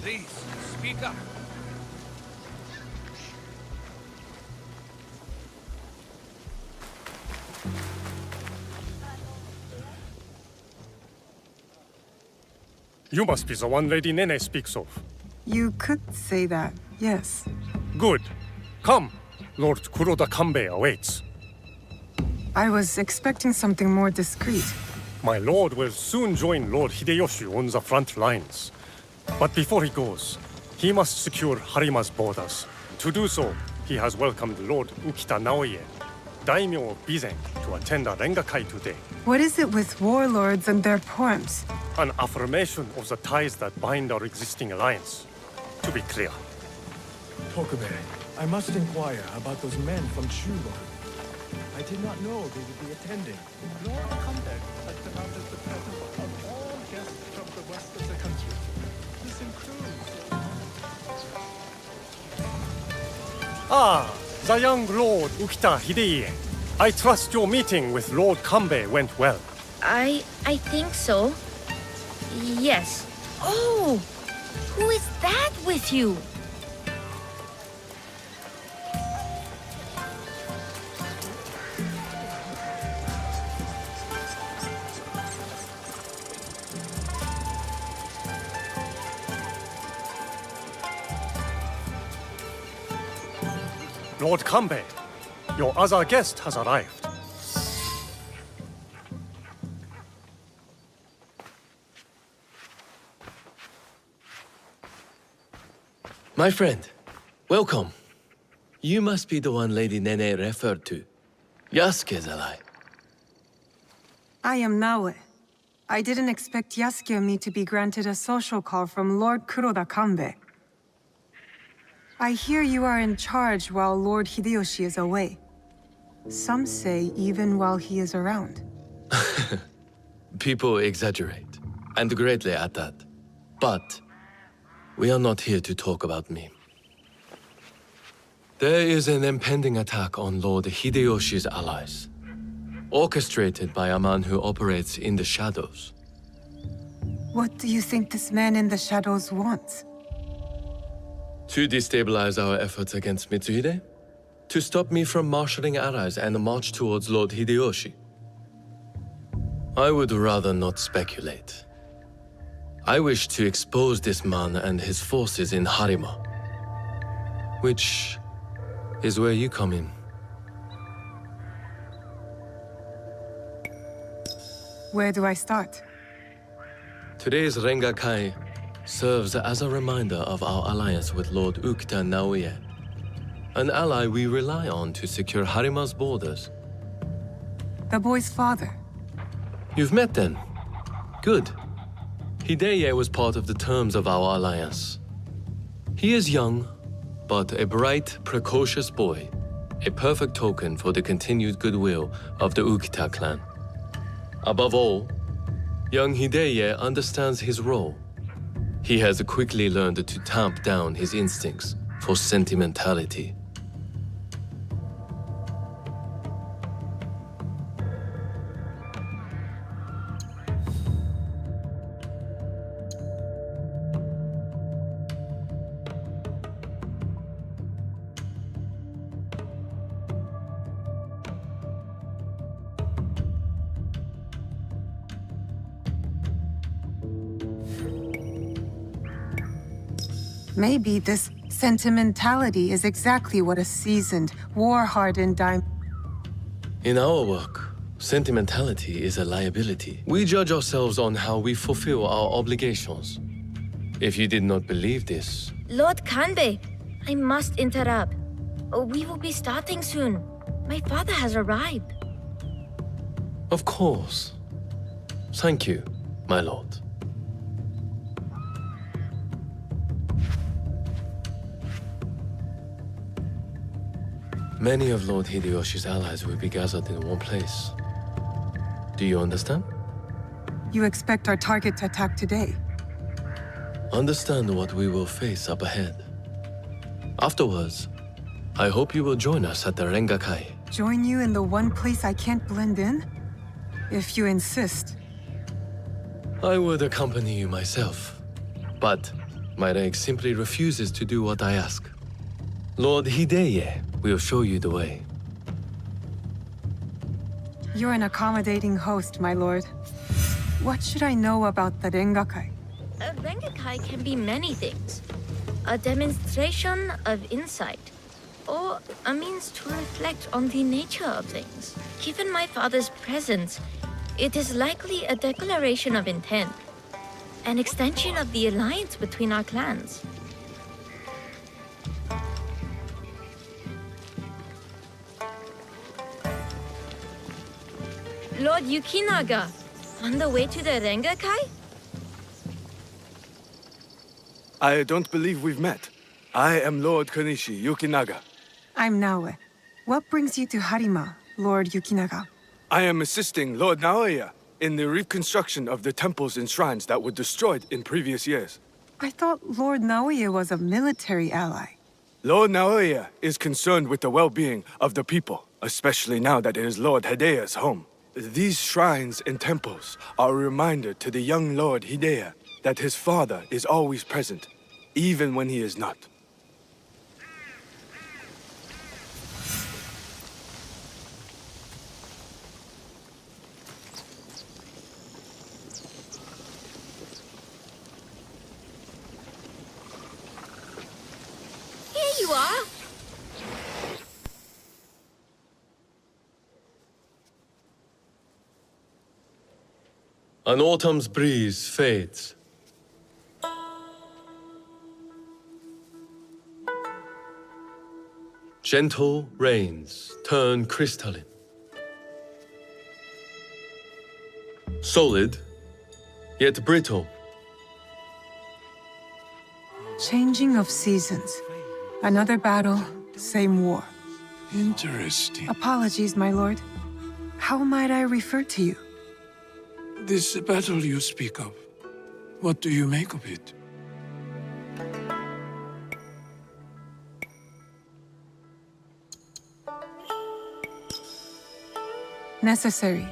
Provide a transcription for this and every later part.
Please, speak up. You must be the one Lady Nene speaks of. You could say that, yes. Good. Come. Lord Kuroda Kanbei awaits. I was expecting something more discreet. My lord will soon join Lord Hideyoshi on the front lines. But before he goes, he must secure Harima's borders. To do so, he has welcomed Lord Ukita Naoye, daimyo of Bizen, to attend a Rengakai today. What is it with warlords and their poems? An affirmation of the ties that bind our existing alliance. To be clear, Tokube, I must inquire about those men from Chugo. I did not know they would be attending. Lord Comeback has demanded the presence of all guests from the west of the country. This includes... the young Lord Ukita Hideye. I trust your meeting with Lord Kanbei went well. I think so. Yes. Oh! Who is that with you? Lord Kanbei, your other guest has arrived. My friend, welcome. You must be the one Lady Nene referred to. Yasuke's ally. I am Naoe. I didn't expect Yasuke and me to be granted a social call from Lord Kuroda Kanbei. I hear you are in charge while Lord Hideyoshi is away. Some say even while he is around. People exaggerate, and greatly at that. But we are not here to talk about me. There is an impending attack on Lord Hideyoshi's allies, orchestrated by a man who operates in the shadows. What do you think this man in the shadows wants? To destabilize our efforts against Mitsuhide? To stop me from marshalling allies and march towards Lord Hideyoshi? I would rather not speculate. I wish to expose this man and his forces in Harima, which is where you come in. Where do I start? Today's Rengakai serves as a reminder of our alliance with Lord Ukita Naoye, an ally we rely on to secure Harima's borders. The boy's father. You've met then? Good. Hideye was part of the terms of our alliance. He is young, but a bright, precocious boy, a perfect token for the continued goodwill of the Ukita clan. Above all, young Hideye understands his role. He has quickly learned to tamp down his instincts for sentimentality. Maybe this sentimentality is exactly what a seasoned, war-hardened In our work, sentimentality is a liability. We judge ourselves on how we fulfill our obligations. If you did not believe this... Lord Kanbei, I must interrupt. We will be starting soon. My father has arrived. Of course. Thank you, my lord. Many of Lord Hideyoshi's allies will be gathered in one place. Do you understand? You expect our target to attack today? Understand what we will face up ahead. Afterwards, I hope you will join us at the Rengakai. Join you in the one place I can't blend in? If you insist. I would accompany you myself, but My rank simply refuses to do what I ask. Lord Hideye will show you the way. You're an accommodating host, my lord. What should I know about the Rengakai? A Rengakai can be many things. A demonstration of insight, or a means to reflect on the nature of things. Given my father's presence, it is likely a declaration of intent, an extension of the alliance between our clans. Lord Yukinaga, on the way to the Rengakai? I don't believe we've met. I am Lord Kanishi Yukinaga. I'm Naoe. What brings you to Harima, Lord Yukinaga? I am assisting Lord Naoya in the reconstruction of the temples and shrines that were destroyed in previous years. I thought Lord Naoya was a military ally. Lord Naoya is concerned with the well-being of the people, especially now that it is Lord Hideya's home. These shrines and temples are a reminder to the young Lord Hideya that his father is always present, even when he is not. Here you are! An autumn's breeze fades. Gentle rains turn crystalline. Solid, yet brittle. Changing of seasons. Another battle, same war. Interesting. Apologies, my lord. How might I refer to you? This battle you speak of, what do you make of it? Necessary.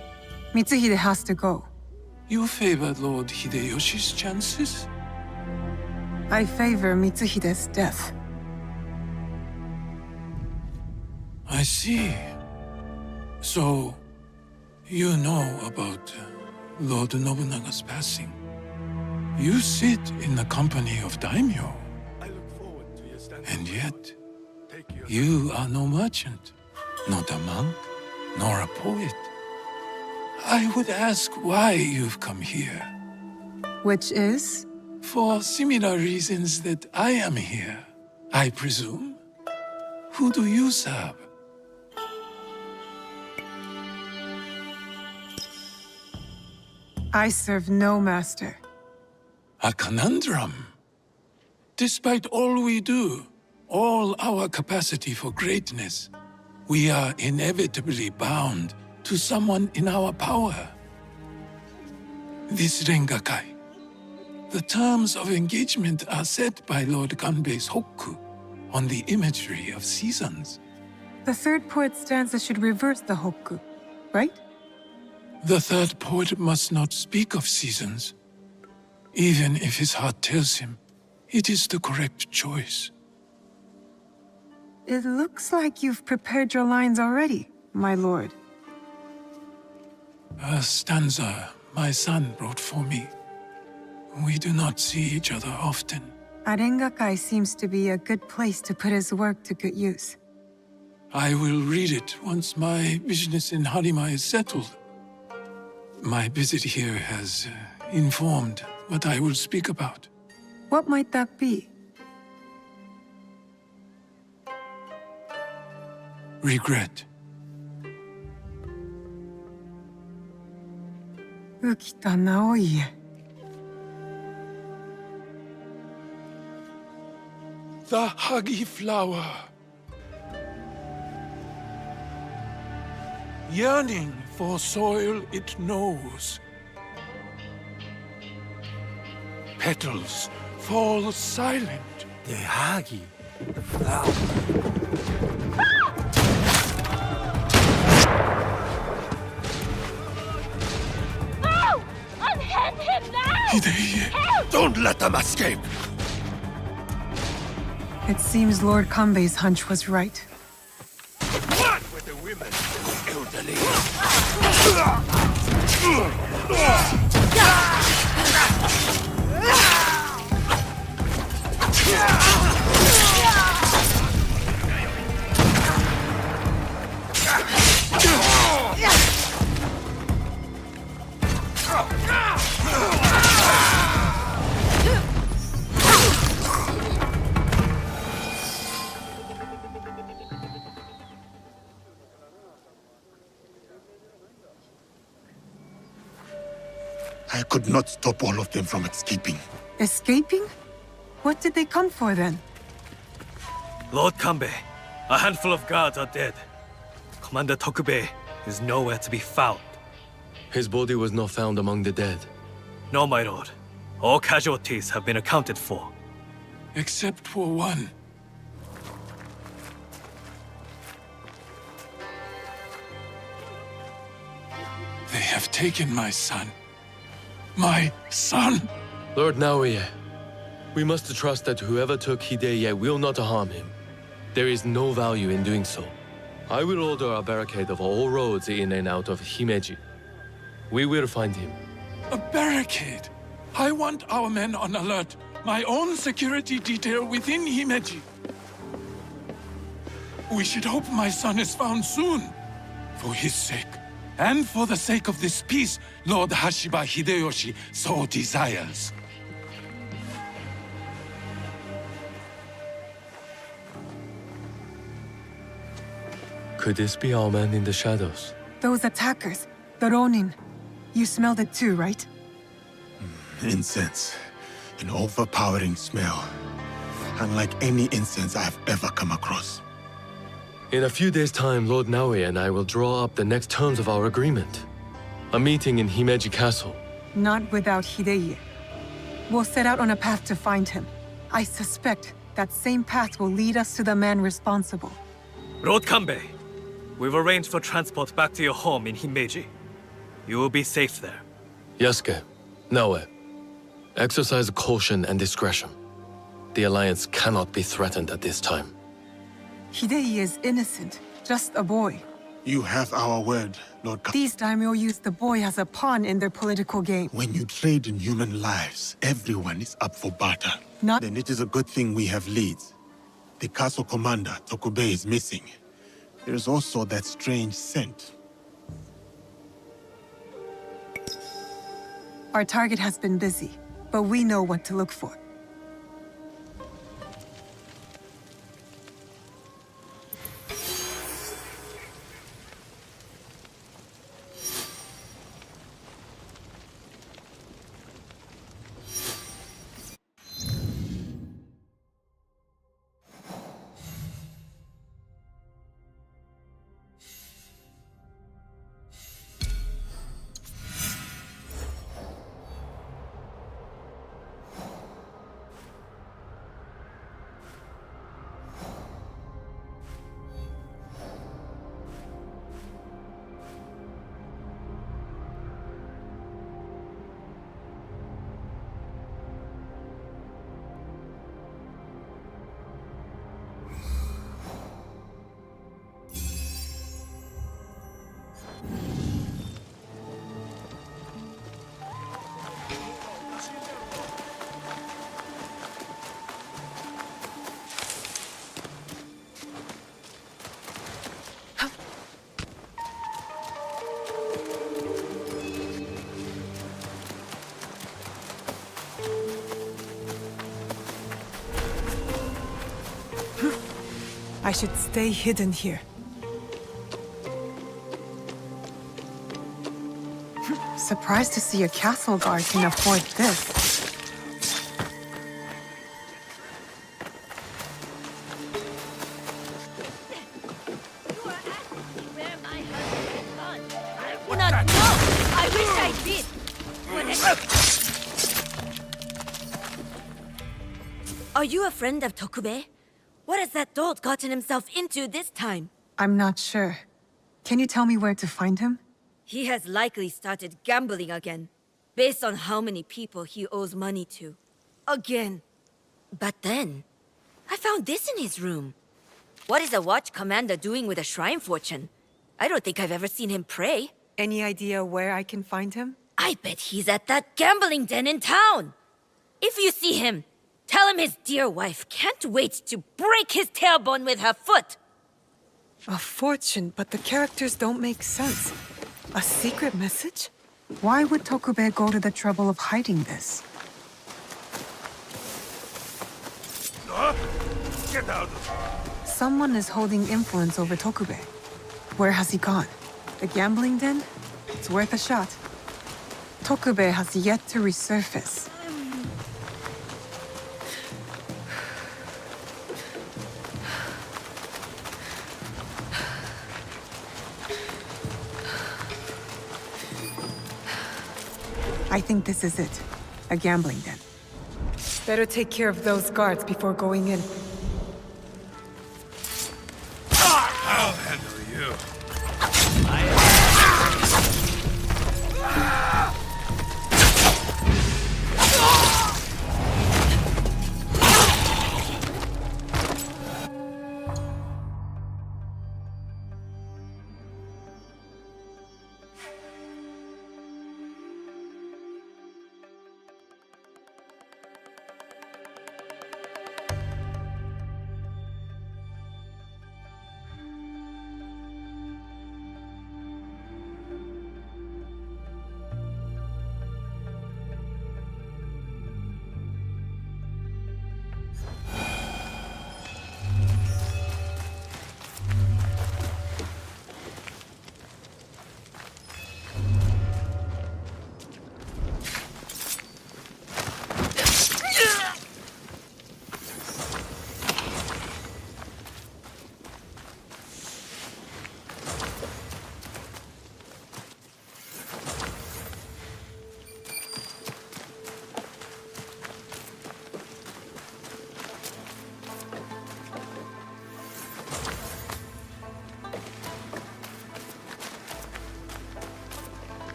Mitsuhide has to go. You favor Lord Hideyoshi's chances? I favor Mitsuhide's death. I see. So, you know about Lord Nobunaga's passing. You sit in the company of daimyo, I look forward to your standing. and yet Take your you are no merchant, not a monk, nor a poet. I would ask why you've come here. Which is? For similar reasons that I am here, I presume. Who do you serve? I serve no master. A conundrum. Despite all we do, all our capacity for greatness, we are inevitably bound to someone in our power. This Rengakai. The terms of engagement are set by Lord Ganbei's Hokku on the imagery of seasons. The third poet stanza should reverse the hokku, right? The third poet must not speak of seasons, even if his heart tells him it is the correct choice. It looks like you've prepared your lines already, my lord. A stanza my son wrote for me. We do not see each other often. Arengakai seems to be a good place to put his work to good use. I will read it once my business in Harima is settled. My visit here has informed what I will speak about. What might that be? Regret. Ukita Naoie. The Hagi flower. Yearning for soil it knows. Petals fall silent. The Hagi, the flower. No! Unhand him now! Hideye, Don't let them escape! It seems Lord Kanbei's hunch was right. What with the women, elderly? I could not stop all of them from escaping. Escaping? What did they come for then? Lord Kanbei, a handful of guards are dead. Commander Tokubei is nowhere to be found. His body was not found among the dead. No, my lord. All casualties have been accounted for. Except for one. They have taken my son. My son! Lord Naoya, we must trust that whoever took Hideye will not harm him. There is no value in doing so. I will order a barricade of all roads in and out of Himeji. We will find him. A barricade! I want our men on alert. My own security detail within Himeji. We should hope my son is found soon. For his sake. And for the sake of this peace, Lord Hashiba Hideyoshi so desires. Could this be our man in the shadows? Those attackers, the Ronin. You smelled it too, right? Incense. An overpowering smell. Unlike any incense I have ever come across. In a few days' time, Lord Naoya and I will draw up the next terms of our agreement. A meeting in Himeji Castle. Not without Hideye. We'll set out on a path to find him. I suspect that same path will lead us to the man responsible. Lord Kanbei, we've arranged for transport back to your home in Himeji. You will be safe there. Yasuke, Naoya, exercise caution and discretion. The Alliance cannot be threatened at this time. Hideye is innocent, just a boy. You have our word, Lord Ka. These daimyo use the boy as a pawn in their political game. When you trade in human lives, everyone is up for barter. Not- Then it is a good thing we have leads. The castle commander, Tokubei, is missing. There is also that strange scent. Our target has been busy, but we know what to look for. I should stay hidden here. Surprised to see a castle guard can afford this. Where my husband has gone. Not no! I wish I did! Are you a friend of Tokubei? What has that dolt gotten himself into this time? I'm not sure. Can you tell me where to find him? He has likely started gambling again, based on how many people he owes money to. Again. But then, I found this in his room. What is a watch commander doing with a shrine fortune? I don't think I've ever seen him pray. Any idea where I can find him? I bet he's at that gambling den in town. If you see him, tell him his dear wife can't wait to break his tailbone with her foot. A fortune, but the characters don't make sense. A secret message? Why would Tokube go to the trouble of hiding this? Get out! Someone is holding influence over Tokube. Where has he gone? The gambling den? It's worth a shot. Tokube has yet to resurface. I think this is it. A gambling den. Better take care of those guards before going in. I'll handle you.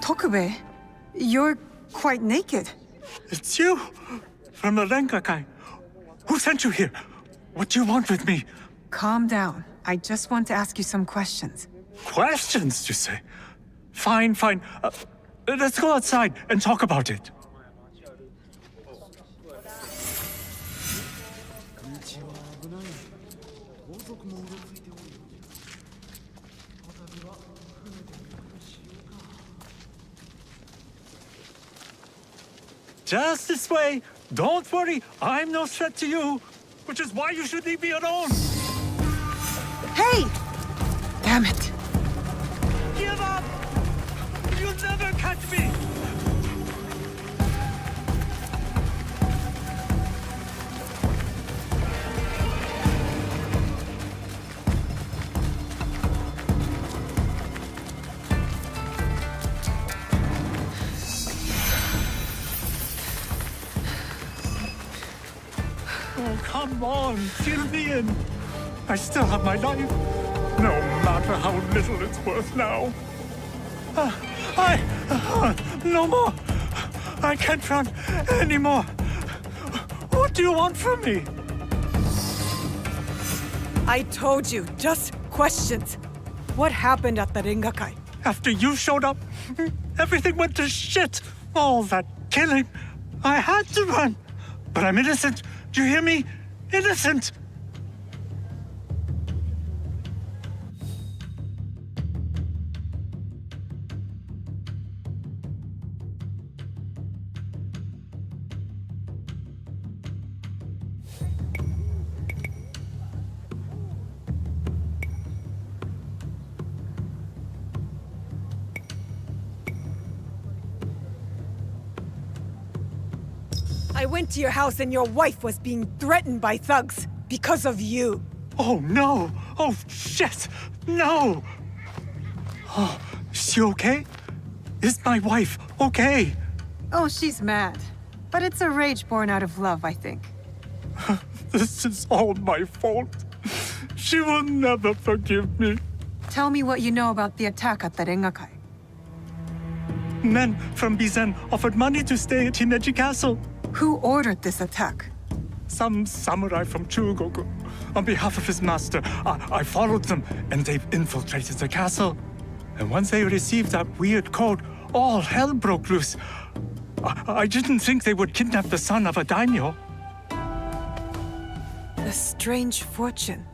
Tokube, you're quite naked. It's you! From the Rengakai. Who sent you here? What do you want with me? Calm down. I just want to ask you some questions. Questions, you say? Fine, fine. Let's go outside and talk about it. Just this way. Don't worry, I'm no threat to you. Which is why you should leave me alone. Hey! Damn it. Give up! You'll never catch me! Oh, come on, fill me in. I still have my life, no matter how little it's worth now. No more. I can't run anymore. What do you want from me? I told you, just questions. What happened at the Rengakai? After you showed up, everything went to shit. All that killing. I had to run. But I'm innocent. Do you hear me? Innocent. I went to your house and your wife was being threatened by thugs because of you. Oh, no! Oh, shit! No! Oh, is she okay? Is my wife okay? Oh, she's mad. But it's a rage born out of love, I think. This is all my fault. She will never forgive me. Tell me what you know about the attack at the Rengakai. Men from Bizen offered money to stay at Himeji Castle. Who ordered this attack? Some samurai from Chugoku. On behalf of his master, I followed them, and they've infiltrated the castle. And once they received that weird code, all hell broke loose. I didn't think they would kidnap the son of a daimyo. The strange fortune.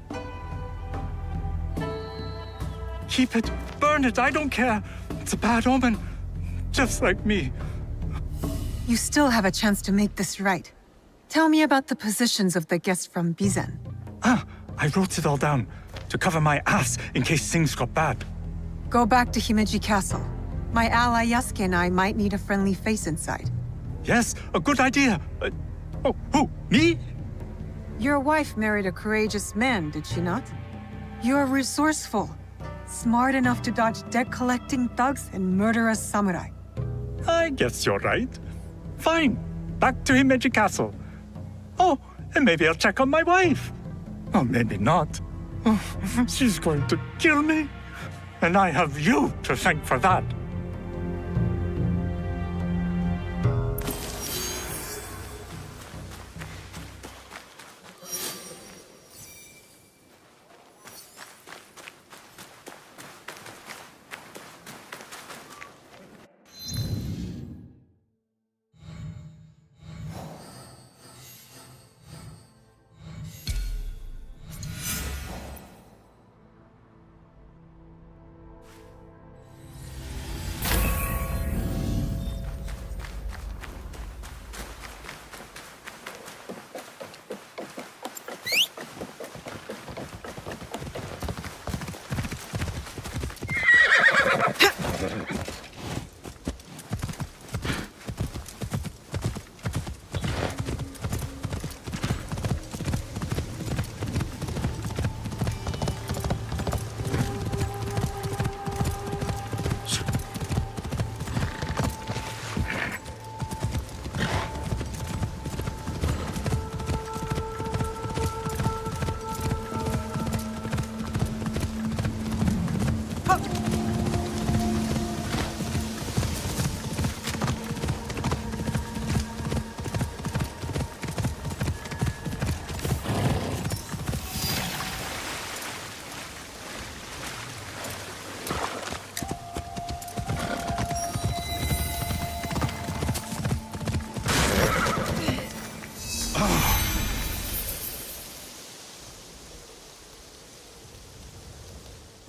Keep it, burn it, I don't care. It's a bad omen, just like me. You still have a chance to make this right. Tell me about the positions of the guests from Bizen. I wrote it all down to cover my ass in case things got bad. Go back to Himeji Castle. My ally Yasuke and I might need a friendly face inside. Yes, a good idea. Who? Me? Your wife married a courageous man, did she not? You're resourceful. Smart enough to dodge debt-collecting thugs and murderous samurai. I guess you're right. Fine. Back to Himeji Castle. Oh, and maybe I'll check on my wife. Or maybe not. She's going to kill me. And I have you to thank for that.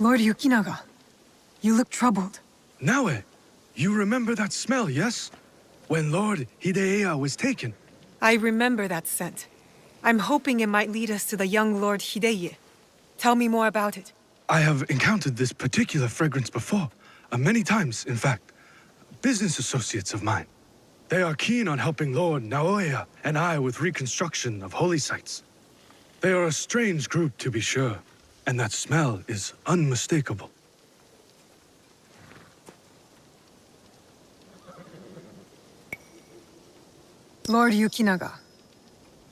Lord Yukinaga, you look troubled. Naue, you remember that smell, yes? When Lord Hideya was taken. I remember that scent. I'm hoping it might lead us to the young Lord Hideye. Tell me more about it. I have encountered this particular fragrance before. Many times, in fact. Business associates of mine. They are keen on helping Lord Naoya and I with reconstruction of holy sites. They are a strange group, to be sure, and that smell is unmistakable. Lord Yukinaga,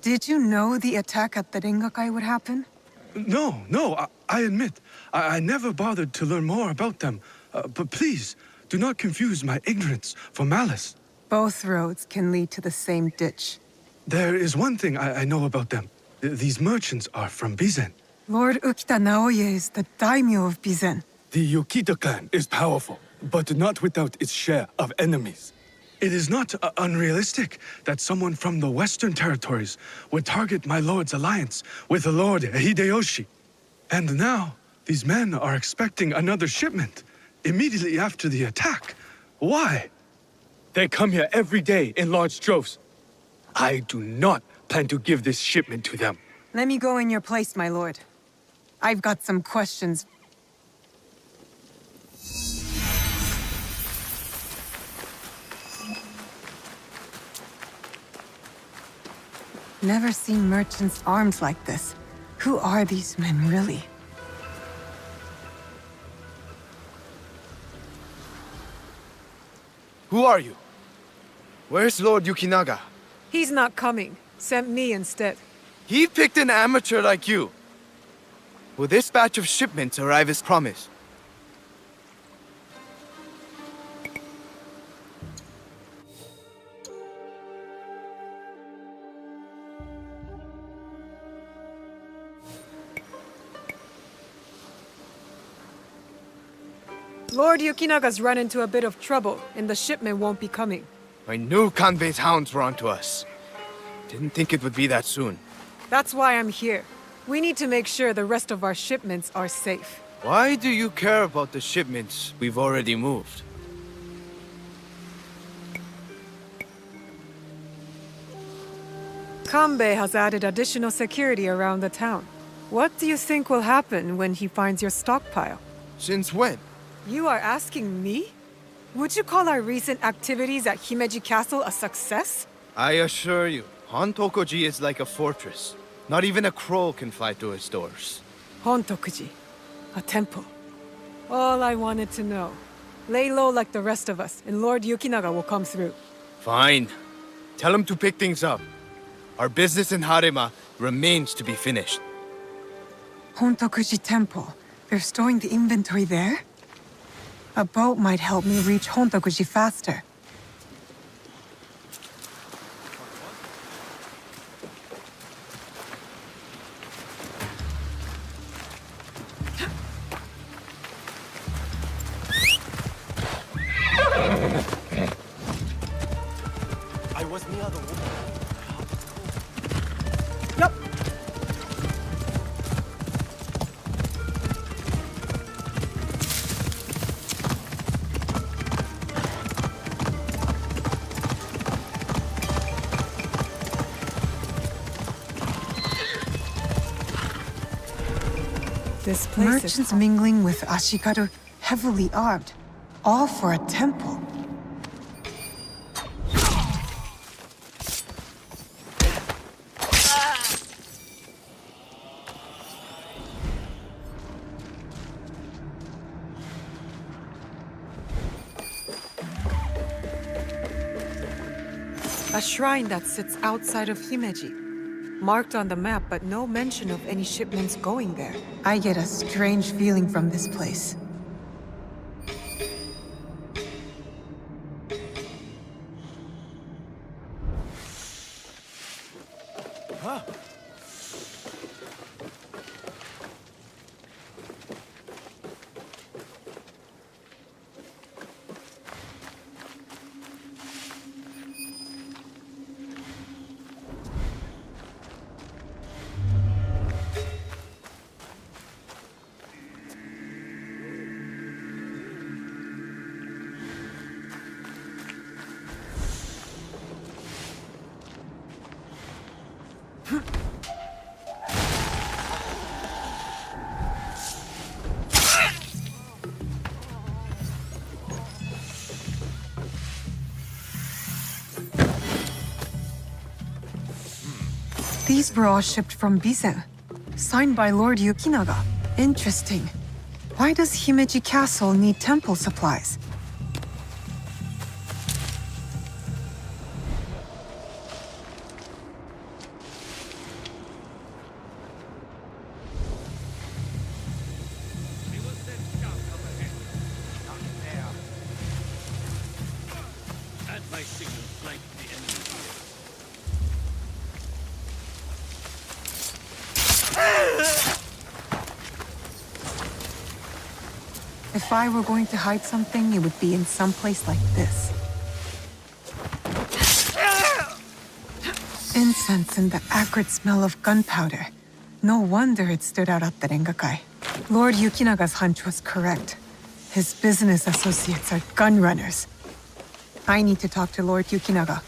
did you know the attack at the Rengakai would happen? No, I admit, I never bothered to learn more about them. But please, do not confuse my ignorance for malice. Both roads can lead to the same ditch. There is one thing I know about them. These merchants are from Bizen. Lord Ukita Naoye is the daimyo of Bizen. The Yokita clan is powerful, but not without its share of enemies. It is not unrealistic that someone from the Western territories would target my lord's alliance with the Lord Hideyoshi. And now, these men are expecting another shipment immediately after the attack. Why? They come here every day in large droves. I do not plan to give this shipment to them. Let me go in your place, my lord. I've got some questions. Never seen merchants armed like this. Who are these men, really? Who are you? Where's Lord Yukinaga? He's not coming. Sent me instead. He picked an amateur like you. Will this batch of shipments arrive as promised? Lord Yukinaga's run into a bit of trouble, and the shipment won't be coming. I knew Kanbei's hounds were onto us. Didn't think it would be that soon. That's why I'm here. We need to make sure the rest of our shipments are safe. Why do you care about the shipments we've already moved? Kanbei has added additional security around the town. What do you think will happen when he finds your stockpile? Since when? You are asking me? Would you call our recent activities at Himeji Castle a success? I assure you, Hontokoji is like a fortress. Not even a crow can fly through its doors. Hontokuji, a temple. All I wanted to know. Lay low like the rest of us, and Lord Yukinaga will come through. Fine. Tell him to pick things up. Our business in Harima remains to be finished. Hontokuji Temple. They're storing the inventory there? A boat might help me reach Hontokuji faster. I was near the water. Yup. This place Merchants mingling with Ashikaru, heavily armed. All for a temple. A shrine that sits outside of Himeji. Marked on the map, but no mention of any shipments going there. I get a strange feeling from this place. These were all shipped from Bizen, signed by Lord Yukinaga. Interesting. Why does Himeji Castle need temple supplies? If I were going to hide something, it would be in some place like this. Incense and the acrid smell of gunpowder. No wonder it stood out at the Rengakai. Lord Yukinaga's hunch was correct. His business associates are gun runners. I need to talk to Lord Yukinaga.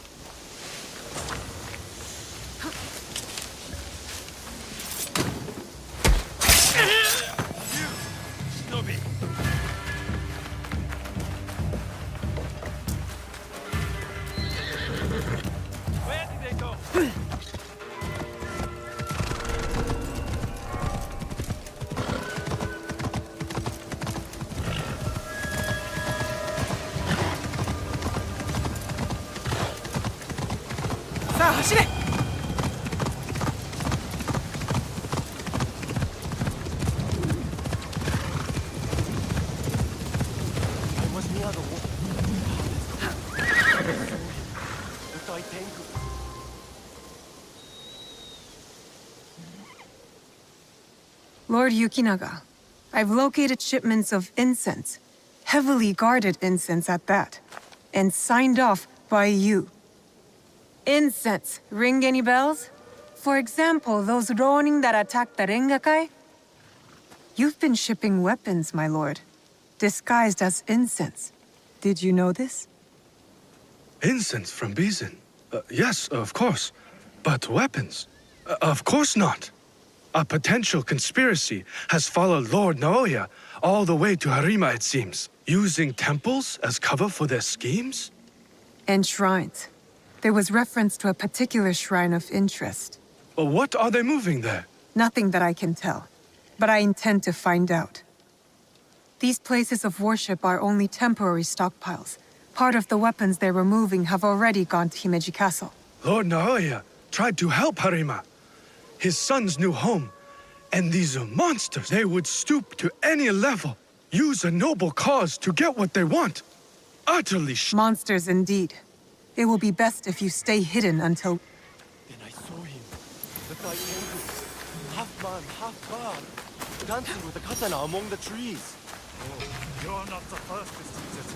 さあ走れ。Lord Yukinaga, I've located shipments of incense, heavily guarded incense at that, and signed off by you. Incense, ring any bells? For example, those Ronin that attacked the Rengakai? You've been shipping weapons, my lord, disguised as incense. Did you know this? Incense from Bizin? Yes, of course. But weapons? Of course not. A potential conspiracy has followed Lord Naoya all the way to Harima, it seems. Using temples as cover for their schemes? And shrines. There was reference to a particular shrine of interest. What are they moving there? Nothing that I can tell, but I intend to find out. These places of worship are only temporary stockpiles. Part of the weapons they're removing have already gone to Himeji Castle. Lord Naoya tried to help Harima, his son's new home. And these monsters, they would stoop to any level, use a noble cause to get what they want. Utterly Monsters indeed. It will be best if you stay hidden until... Then I saw him. The guy Tengu. Half man, half god. Dancing with a katana among the trees. Oh, you're not the first to see this.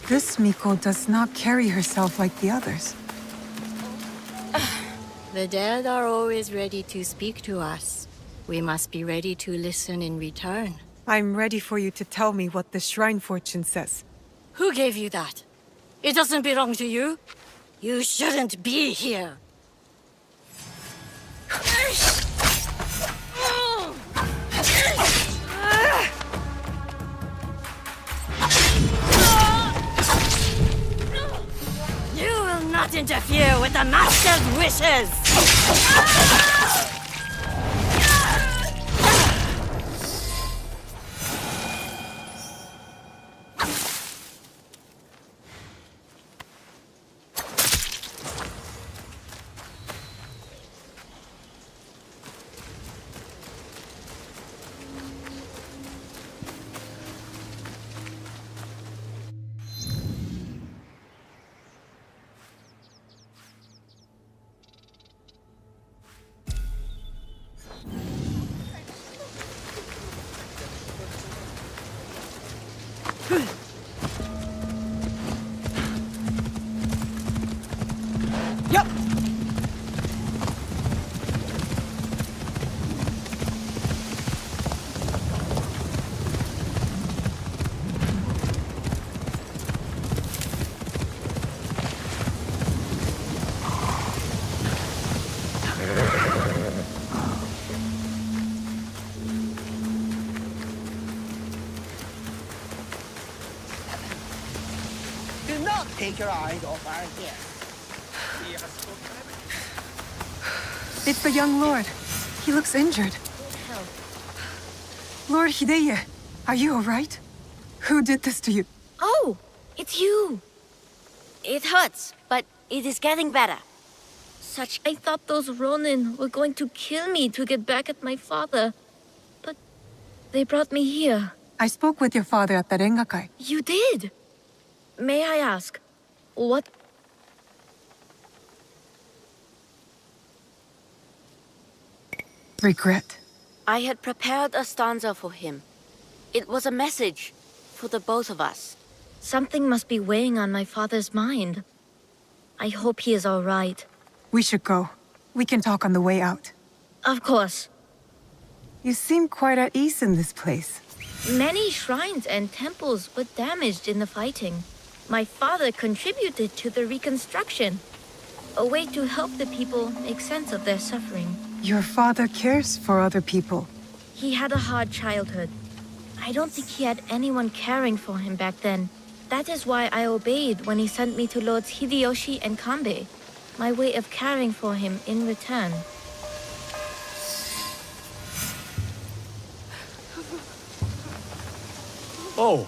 This Miko does not carry herself like the others. The dead are always ready to speak to us. We must be ready to listen in return. I'm ready for you to tell me what the shrine fortune says. Who gave you that? It doesn't belong to you. You shouldn't be here. You will not interfere with the Master's wishes! Do not take your eyes off our guest. It's the young lord. He looks injured. Hell. Lord Hideye, are you all right? Who did this to you? Oh, it's you. It hurts, but it is getting better. such. I thought those Ronin were going to kill me to get back at my father. But they brought me here. I spoke with your father at the Rengakai. You did? May I ask, what... Regret. I had prepared a stanza for him. It was a message for the both of us. Something must be weighing on my father's mind. I hope he is all right. We should go. We can talk on the way out. Of course. You seem quite at ease in this place. Many shrines and temples were damaged in the fighting. My father contributed to the reconstruction. A way to help the people make sense of their suffering. Your father cares for other people. He had a hard childhood. I don't think he had anyone caring for him back then. That is why I obeyed when he sent me to Lords Hideyoshi and Kanbei. My way of caring for him in return. Oh,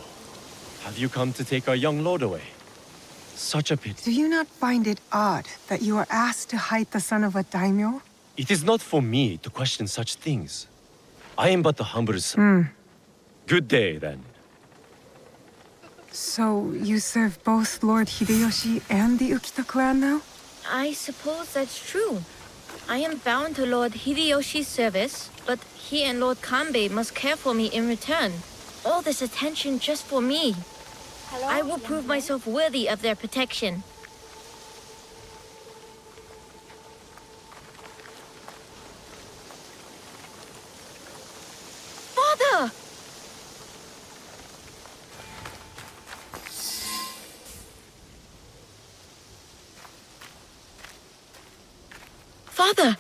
have you come to take our young lord away? Such a pity. Do you not find it odd that you are asked to hide the son of a daimyo? It is not for me to question such things. I am but the humble son. Good day, then. So, you serve both Lord Hideyoshi and the Ukita clan now? I suppose that's true. I am bound to Lord Hideyoshi's service, but he and Lord Kanbei must care for me in return. All this attention just for me. I will prove myself worthy of their protection. Father! Father!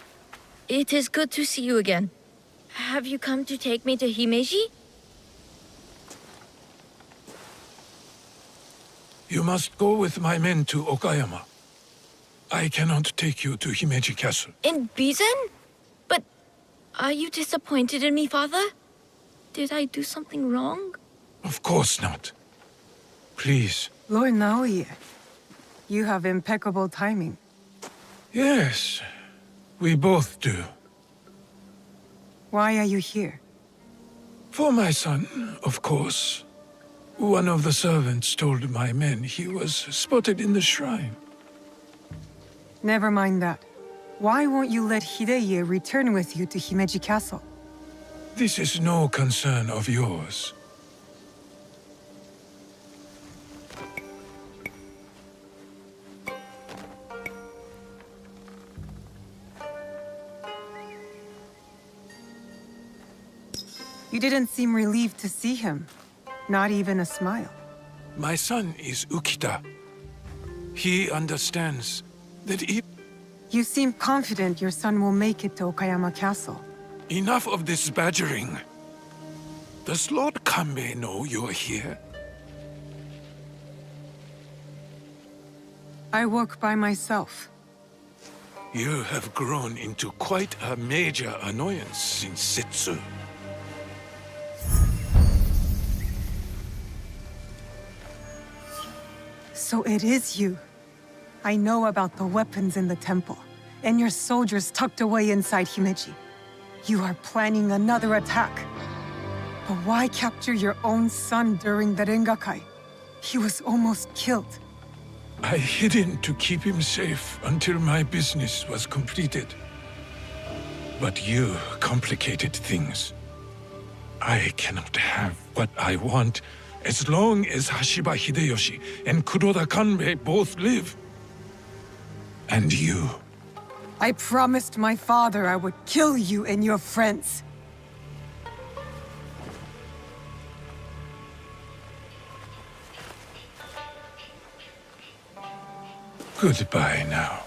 It is good to see you again. Have you come to take me to Himeji? You must go with my men to Okayama. I cannot take you to Himeji Castle. In Bizen? But are you disappointed in me, Father? Did I do something wrong? Of course not. Please. Lord Naoye, you have impeccable timing. Yes, we both do. Why are you here? For my son, of course. One of the servants told my men he was spotted in the shrine. Never mind that. Why won't you let Hideye return with you to Himeji Castle? This is no concern of yours. You didn't seem relieved to see him. Not even a smile. My son is Ukita. He understands that You seem confident your son will make it to Okayama Castle. Enough of this badgering. Does Lord Kanbei know you're here? I work by myself. You have grown into quite a major annoyance since Setsu. So it is you. I know about the weapons in the temple, and your soldiers tucked away inside Himeji. You are planning another attack. But why capture your own son during the Rengakai? He was almost killed. I hid him to keep him safe until my business was completed. But you complicated things. I cannot have what I want as long as Hashiba Hideyoshi and Kuroda Kanbei both live. And you. I promised my father I would kill you and your friends. Goodbye now.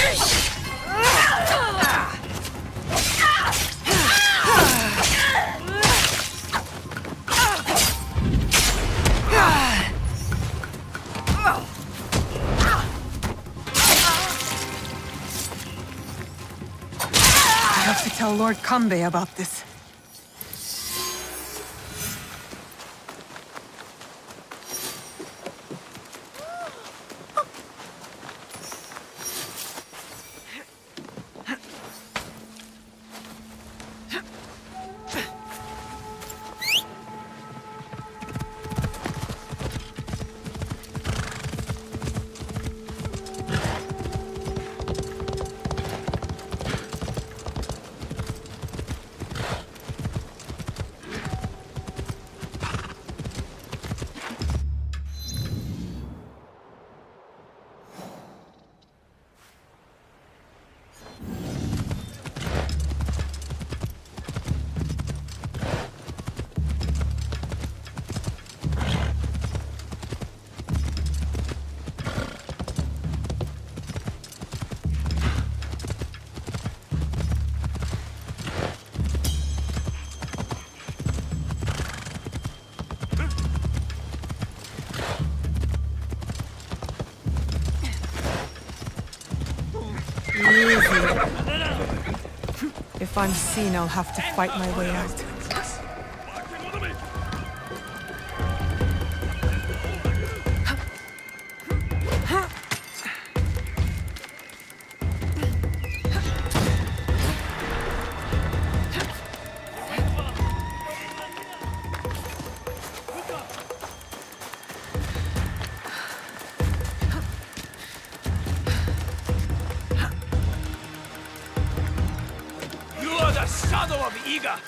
I have to tell Lord Kanbei about this. If I'm seen, I'll have to fight my way out. You are the shadow of Iga!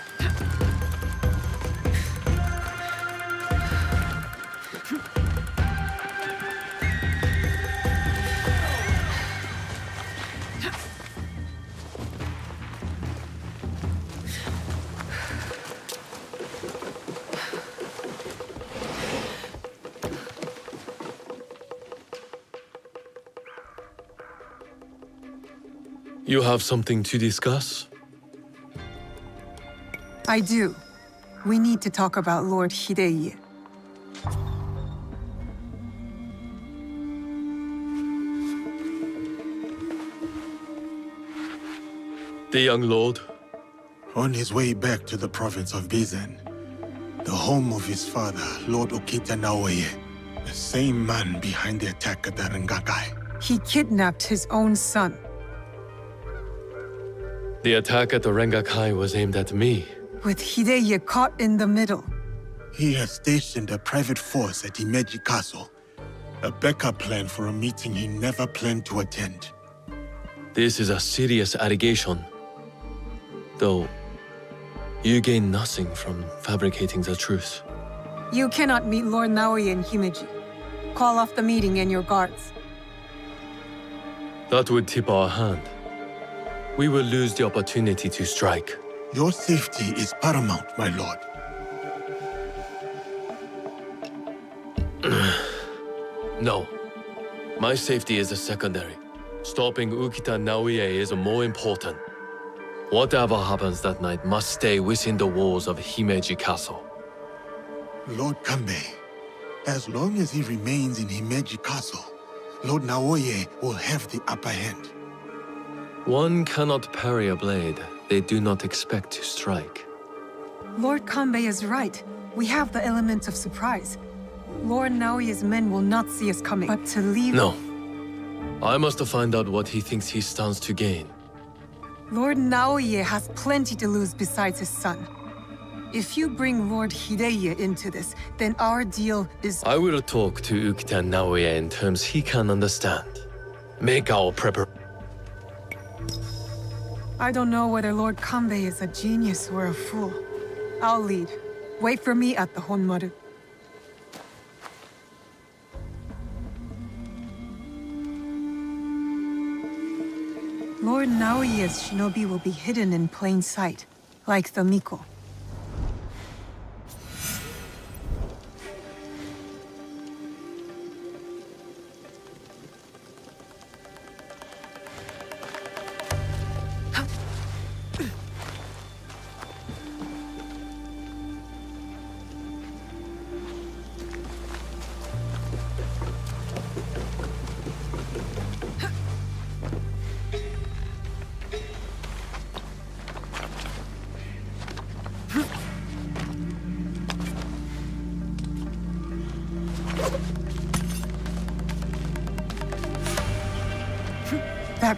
You have something to discuss? I do. We need to talk about Lord Hideye. The young lord? On his way back to the province of Bizen, the home of his father, Lord Okita Naoye, the same man behind the attack at the Rengakai. He kidnapped his own son. The attack at the Rengakai was aimed at me. With Hideye caught in the middle. He has stationed a private force at Himeji Castle, a backup plan for a meeting he never planned to attend. This is a serious allegation. Though, you gain nothing from fabricating the truth. You cannot meet Lord Naoye in Himeji. Call off the meeting and your guards. That would tip our hand. We will lose the opportunity to strike. Your safety is paramount, my lord. No. My safety is a secondary. Stopping Ukita Naoye is more important. Whatever happens that night must stay within the walls of Himeji Castle. Lord Kanbei, as long as he remains in Himeji Castle, Lord Naoye will have the upper hand. One cannot parry a blade they do not expect to strike. Lord Kanbei is right. We have the element of surprise. Lord Naoye's men will not see us coming, but to leave... No. I must find out what he thinks he stands to gain. Lord Naoye has plenty to lose besides his son. If you bring Lord Hideye into this, then our deal is... I will talk to Ukita Naoye in terms he can understand. Make our preparation. I don't know whether Lord Kanbei is a genius or a fool. I'll lead. Wait for me at the Honmaru. Lord Naoye's shinobi will be hidden in plain sight, like the Miko.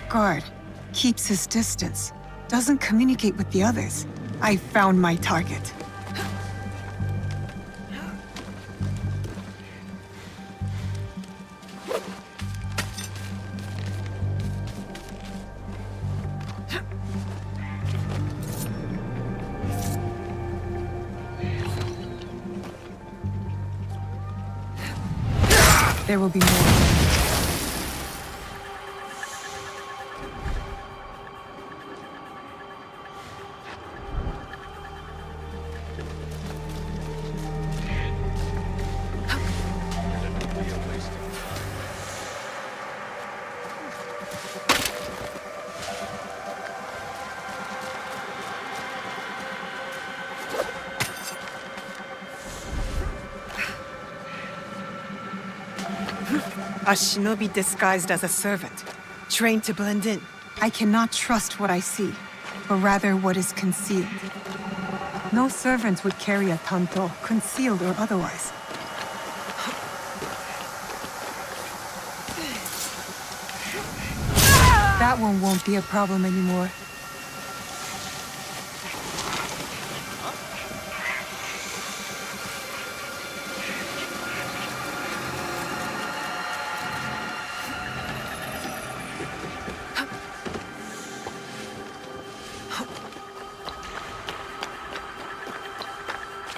guard, keeps his distance, doesn't communicate with the others. I found my target. There will be more. A shinobi disguised as a servant, trained to blend in. I cannot trust what I see, but rather what is concealed. No servant would carry a tanto, concealed or otherwise. That one won't be a problem anymore.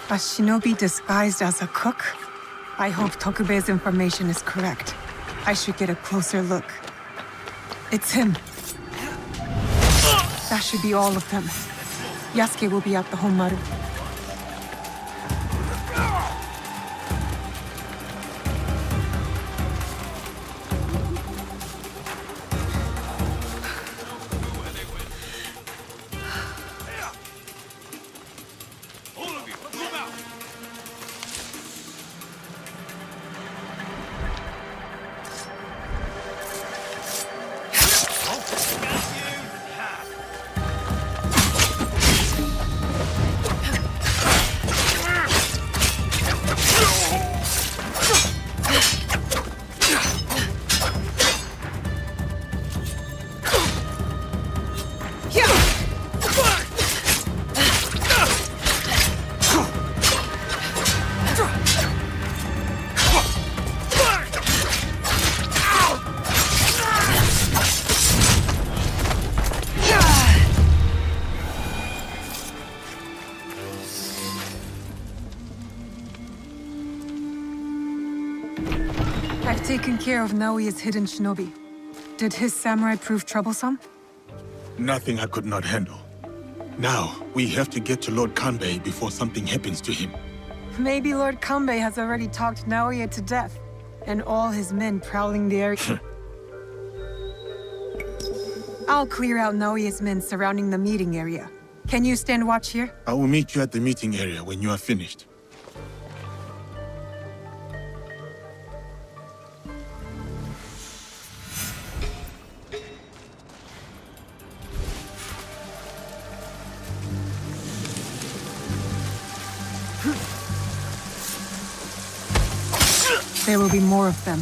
A shinobi disguised as a cook? I hope Tokube's information is correct. I should get a closer look. It's him. That should be all of them. Yasuke will be at the Honmaru. I've taken care of Naoya's hidden shinobi. Did his samurai prove troublesome? Nothing I could not handle. Now, we have to get to Lord Kanbei before something happens to him. Maybe Lord Kanbei has already talked Naoya to death, and all his men prowling the area. I'll clear out Naoya's men surrounding the meeting area. Can you stand watch here? I will meet you at the meeting area when you are finished. There will be more of them.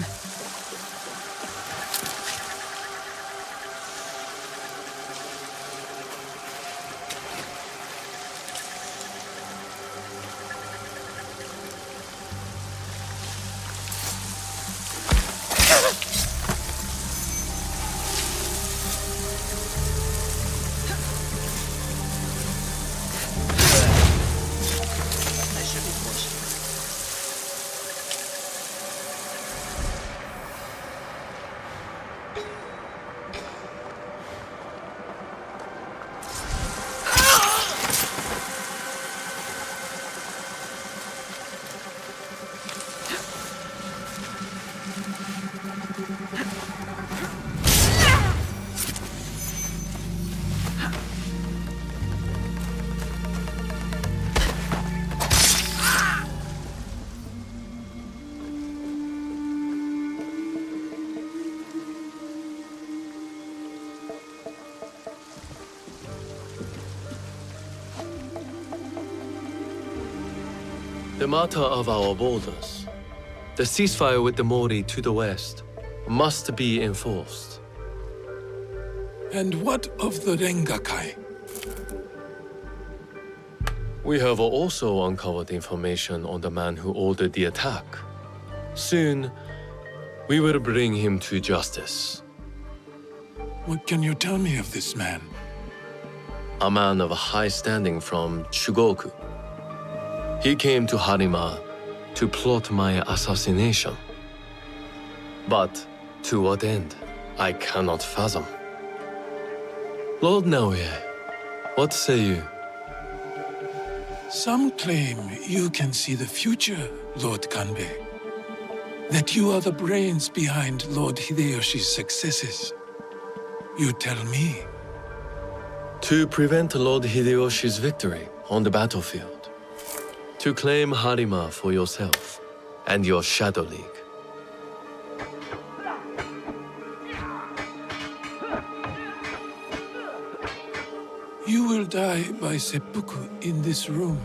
The matter of our borders, the ceasefire with the Mori to the west, must be enforced. And what of the Rengakai? We have also uncovered information on the man who ordered the attack. Soon, we will bring him to justice. What can you tell me of this man? A man of high standing from Chugoku. He came to Harima to plot my assassination. But to what end, I cannot fathom. Lord Naoye, what say you? Some claim you can see the future, Lord Kanbei. That you are the brains behind Lord Hideyoshi's successes. You tell me. To prevent Lord Hideyoshi's victory on the battlefield. To claim Harima for yourself and your Shadow League. You will die by seppuku in this room,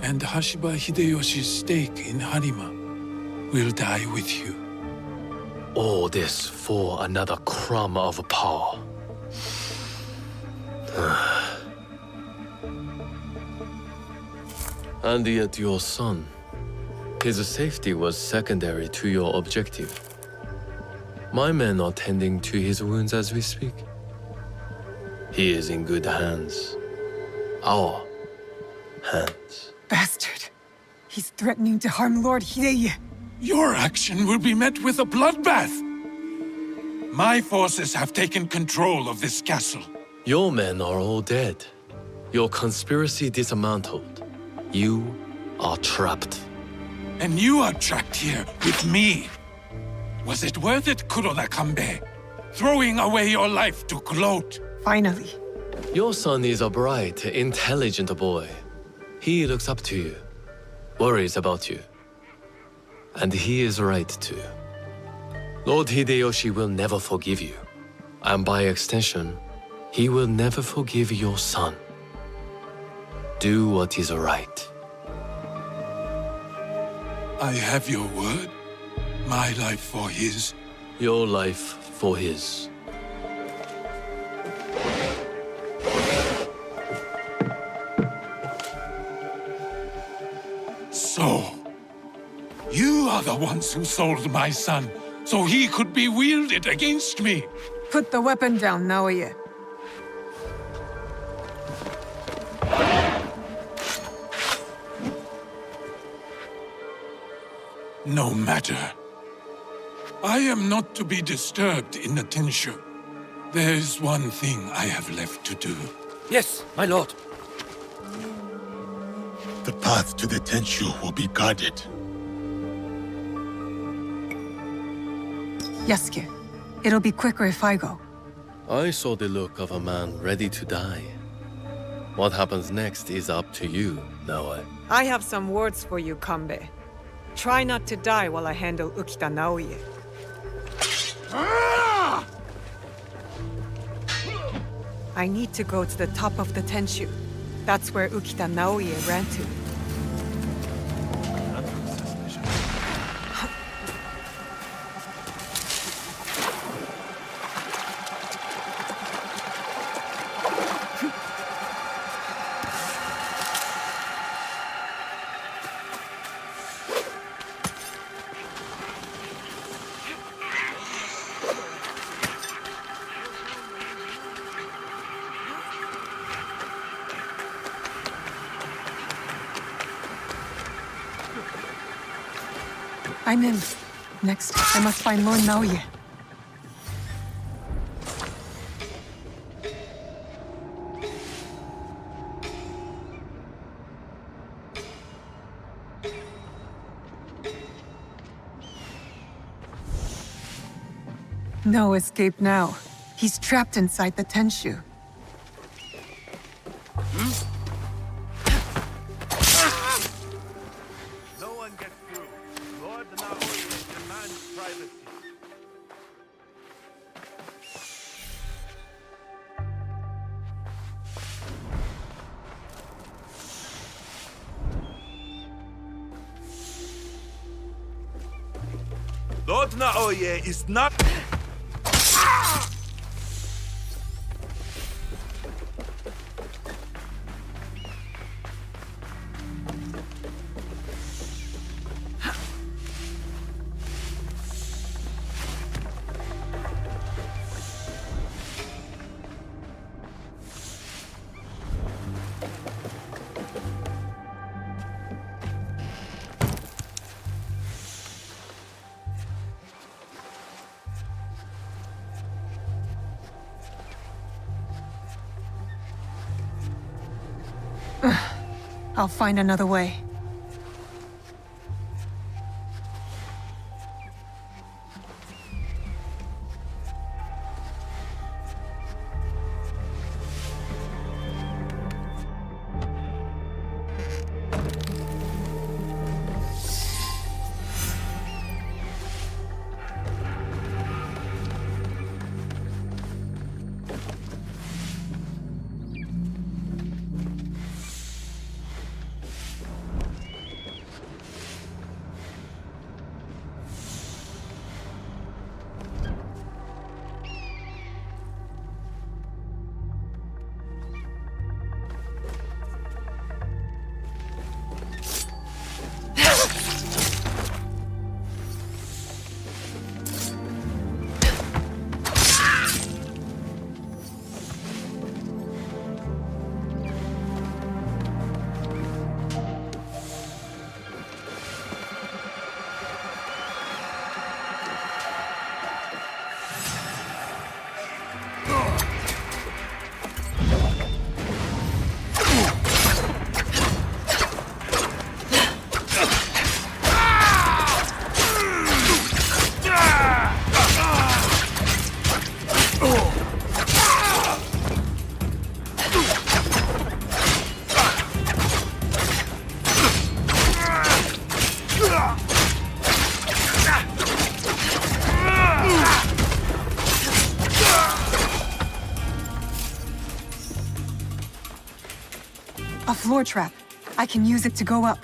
and Hashiba Hideyoshi's stake in Harima will die with you. All this for another crumb of power. And yet your son, his safety was secondary to your objective. My men are tending to his wounds as we speak. He is in good hands. Our hands. Bastard. He's threatening to harm Lord Hideye. Your action will be met with a bloodbath. My forces have taken control of this castle. Your men are all dead. Your conspiracy dismantled. You are trapped. And you are trapped here with me. Was it worth it, Kuroda Kanbei? Throwing away your life to gloat? Finally. Your son is a bright, intelligent boy. He looks up to you, worries about you. And he is right too. Lord Hideyoshi will never forgive you. And by extension, he will never forgive your son. Do what is right. I have your word. My life for his. Your life for his. So, you are the ones who sold my son, so he could be wielded against me. Put the weapon down, Naoye. No matter. I am not to be disturbed in the Tenshu. There is one thing I have left to do. Yes, my lord. The path to the Tenshu will be guarded. Yasuke, it'll be quicker if I go. I saw the look of a man ready to die. What happens next is up to you, Naoe. I have some words for you, Kanbei. Try not to die while I handle Ukita Naoye. I need to go to the top of the Tenshu. That's where Ukita Naoye ran to. I'm in. Next, I must find Lord Naoye. No escape now. He's trapped inside the Tenshu. No one gets through. Lord Naoye demands privacy. Lord Naoye is not... I'll find another way. A floor trap. I can use it to go up.